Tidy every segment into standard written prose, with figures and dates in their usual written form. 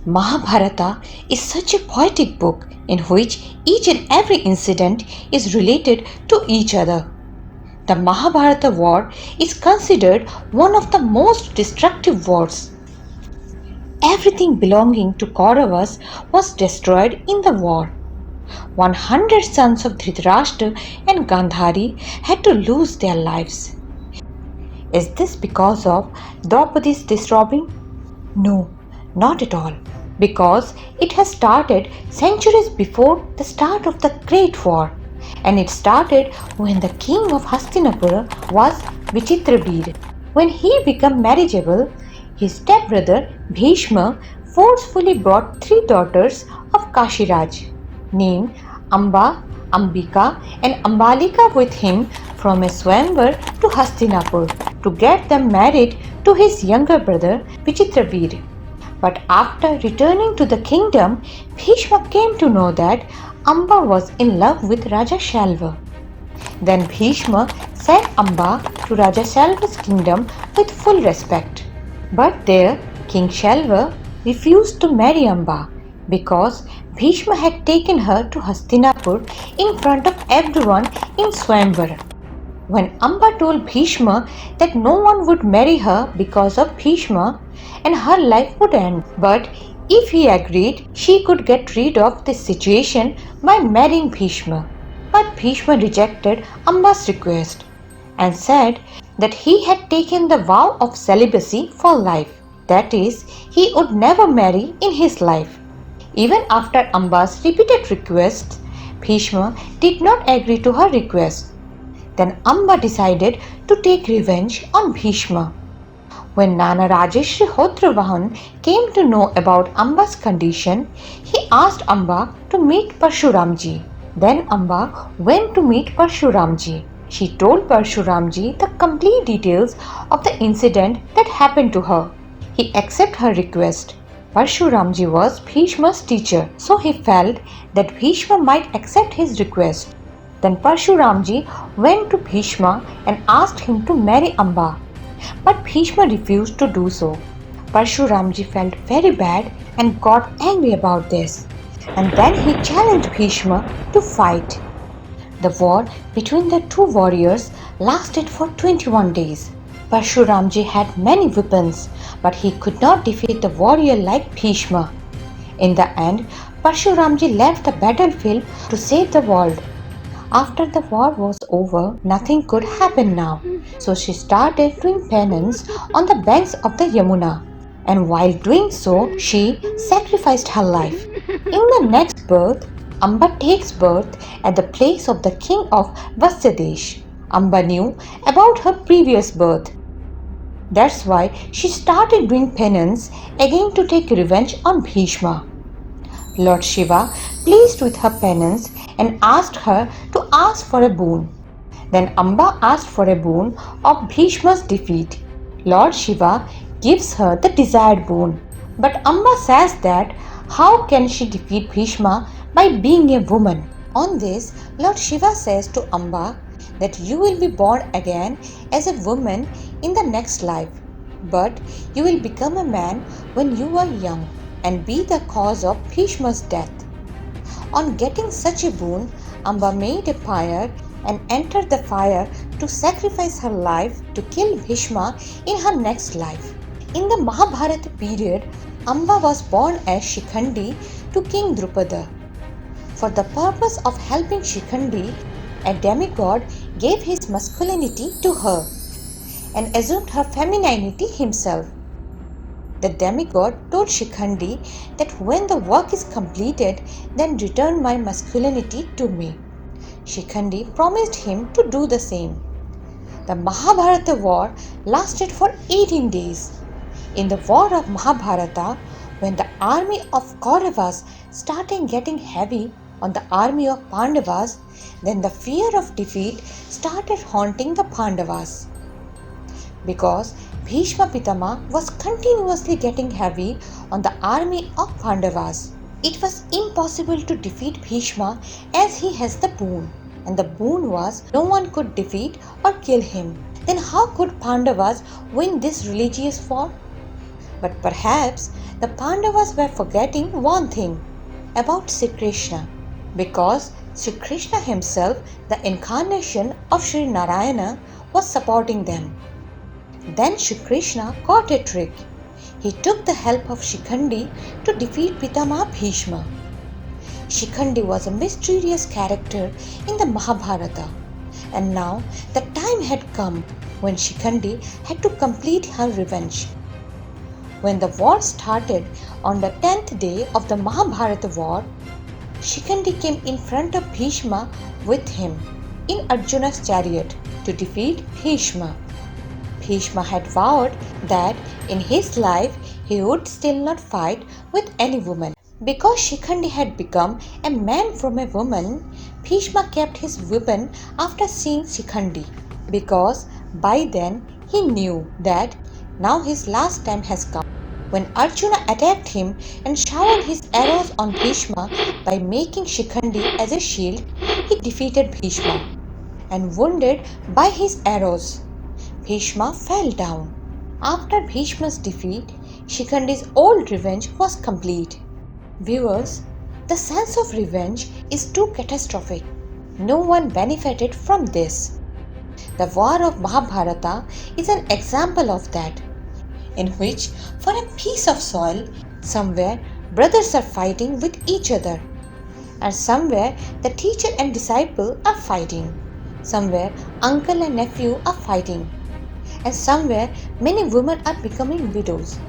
Mahabharata is such a poetic book in which each and every incident is related to each other. The Mahabharata war is considered one of the most destructive wars. Everything belonging to Kauravas was destroyed in the war. 100 sons of Dhritarashtra and Gandhari had to lose their lives. Is this because of Draupadi's disrobing? No, not at all, because it has started centuries before the start of the Great War, and it started when the king of Hastinapura was Vichitrabir. When he became marriageable, his stepbrother Bhishma forcefully brought three daughters of Kashiraj, named Amba, Ambika, and Ambalika with him from a Swayamvar to Hastinapur to get them married to his younger brother Vichitraveer. But after returning to the kingdom, Bhishma came to know that Amba was in love with Raja Shalva. Then Bhishma sent Amba to Raja Shalva's kingdom with full respect. But there King Shalva refused to marry Amba because Bhishma had taken her to Hastinapur in front of everyone in Swayamvara. When Amba told Bhishma that no one would marry her because of Bhishma and her life would end, but if he agreed, she could get rid of this situation by marrying Bhishma. But Bhishma rejected Amba's request and said that he had taken the vow of celibacy for life. That is, he would never marry in his life. Even after Amba's repeated requests, Bhishma did not agree to her request. Then Amba decided to take revenge on Bhishma. When Nana Rajeshri Hotravahan came to know about Amba's condition, he asked Amba to meet Parshuramji. Then Amba went to meet Parshuramji. She told Parshuramji the complete details of the incident that happened to her. He accepted her request. Parshuramji was Bhishma's teacher, so he felt that Bhishma might accept his request. Then Parshuramji went to Bhishma and asked him to marry Amba. But Bhishma refused to do so. Parshuramji felt very bad and got angry about this. And then he challenged Bhishma to fight. The war between the two warriors lasted for 21 days. Parshuramji had many weapons, but he could not defeat the warrior like Bhishma. In the end, Parshuramji left the battlefield to save the world. After the war was over, nothing could happen now. So she started doing penance on the banks of the Yamuna. And while doing so, she sacrificed her life. In the next birth, Amba takes birth at the place of the king of Vasyadesh. Amba knew about her previous birth. That's why she started doing penance again to take revenge on Bhishma. Lord Shiva, pleased with her penance, and asked her to ask for a boon. Then Amba asked for a boon of Bhishma's defeat. Lord Shiva gives her the desired boon. But Amba says that how can she defeat Bhishma by being a woman? On this, Lord Shiva says to Amba that you will be born again as a woman in the next life, but you will become a man when you are young and be the cause of Bhishma's death. On getting such a boon, Amba made a pyre and entered the fire to sacrifice her life to kill Bhishma in her next life. In the Mahabharata period, Amba was born as Shikhandi to King Drupada. For the purpose of helping Shikhandi, a demigod gave his masculinity to her and assumed her femininity himself. The demigod told Shikhandi that when the work is completed, then return my masculinity to me. Shikhandi promised him to do the same. The Mahabharata war lasted for 18 days. In the war of Mahabharata, when the army of Kauravas started getting heavy on the army of Pandavas, then the fear of defeat started haunting the Pandavas. Because Bhishma Pitama was continuously getting heavy on the army of Pandavas. It was impossible to defeat Bhishma as he has the boon, and the boon was no one could defeat or kill him. Then how could Pandavas win this religious war? But perhaps the Pandavas were forgetting one thing about Sri Krishna, because Sri Krishna himself, the incarnation of Sri Narayana, was supporting them. Then Sri Krishna caught a trick. He took the help of Shikhandi to defeat Pitama Bhishma. Shikhandi was a mysterious character in the Mahabharata, and now the time had come when Shikhandi had to complete her revenge. When the war started on the 10th day of the Mahabharata war, Shikhandi came in front of Bhishma with him in Arjuna's chariot to defeat Bhishma. Bhishma had vowed that in his life he would still not fight with any woman. Because Shikhandi had become a man from a woman, Bhishma kept his weapon after seeing Shikhandi, because by then he knew that now his last time has come. When Arjuna attacked him and showered his arrows on Bhishma by making Shikhandi as a shield, he defeated Bhishma, and wounded by his arrows, Bhishma fell down. After Bhishma's defeat, Shikhandi's old revenge was complete. Viewers, the sense of revenge is too catastrophic. No one benefited from this. The war of Mahabharata is an example of that, in which for a piece of soil, somewhere brothers are fighting with each other, and somewhere the teacher and disciple are fighting, somewhere uncle and nephew are fighting, and somewhere many women are becoming widows.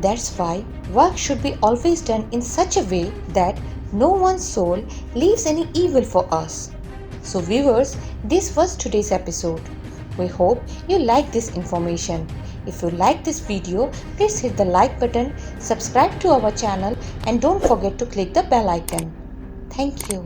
That's why work should be always done in such a way that no one's soul leaves any evil for us. So viewers, this was today's episode. We hope you like this information. If you like this video, please hit the like button, subscribe to our channel, and don't forget to click the bell icon. Thank you.